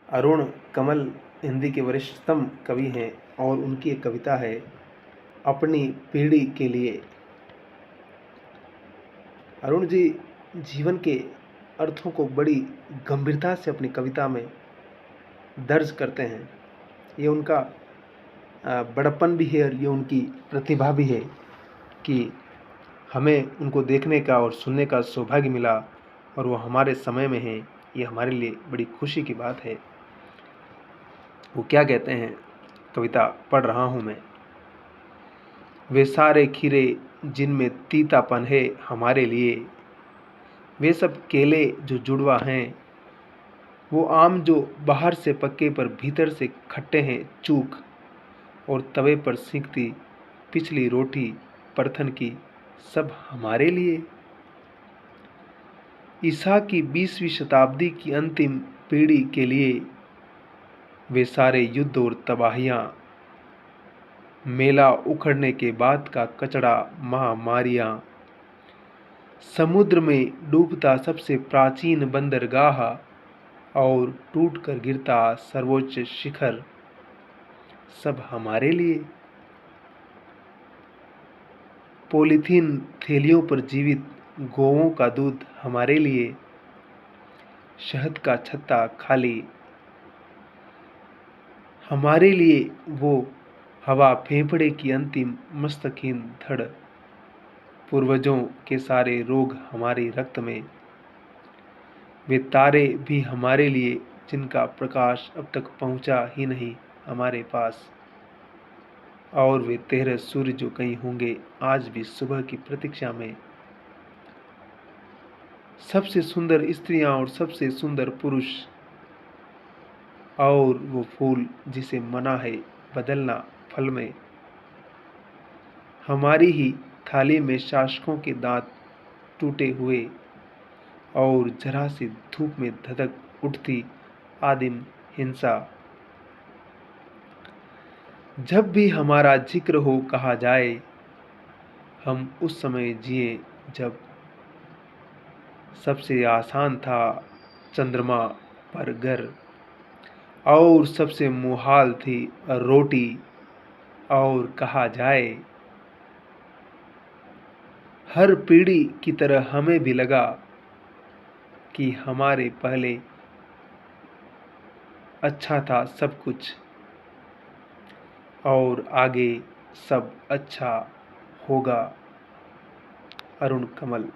अरुण कमल हिंदी के वरिष्ठतम कवि हैं और उनकी एक कविता है अपनी पीढ़ी के लिए। अरुण जी जीवन के अर्थों को बड़ी गंभीरता से अपनी कविता में दर्ज करते हैं। ये उनका बड़प्पन भी है और ये उनकी प्रतिभा भी है कि हमें उनको देखने का और सुनने का सौभाग्य मिला और वो हमारे समय में हैं। ये हमारे लिए बड़ी खुशी की बात है। वो क्या कहते हैं, कविता पढ़ रहा हूँ मैं। वे सारे खीरे जिनमें तीतापन है हमारे लिए, वे सब केले जो जुड़वा हैं, वो आम जो बाहर से पक्के पर भीतर से खट्टे हैं चूक, और तवे पर सीखती पिछली रोटी परथन की, सब हमारे लिए। ईसा की 20वीं शताब्दी की अंतिम पीढ़ी के लिए, वे सारे युद्ध और तबाहियाँ, मेला उखड़ने के बाद का कचड़ा, महामारियाँ, समुद्र में डूबता सबसे प्राचीन बंदरगाह और टूट कर गिरता सर्वोच्च शिखर, सब हमारे लिए। पॉलीथीन थैलियों पर जीवित गौओं का दूध हमारे लिए, शहद का छत्ता खाली हमारे लिए, वो हवा फेफड़े की अंतिम मस्तकहीन धड़, पूर्वजों के सारे रोग हमारे रक्त में, वे तारे भी हमारे लिए जिनका प्रकाश अब तक पहुंचा ही नहीं हमारे पास, और वे 13 सूर्य जो कहीं होंगे आज भी सुबह की प्रतीक्षा में। सबसे सुंदर स्त्रियां और सबसे सुंदर पुरुष, और वो फूल जिसे मना है बदलना फल में, हमारी ही थाली में शासकों के दांत टूटे हुए, और जरा सी धूप में धधक उठती आदिम हिंसा। जब भी हमारा जिक्र हो कहा जाए, हम उस समय जिए जब सबसे आसान था चंद्रमा पर घर, और सबसे मुहाल थी रोटी, और कहा जाए हर पीढ़ी की तरह हमें भी लगा कि हमारे पहले अच्छा था सब कुछ, और आगे सब अच्छा होगा। अरुण कमल।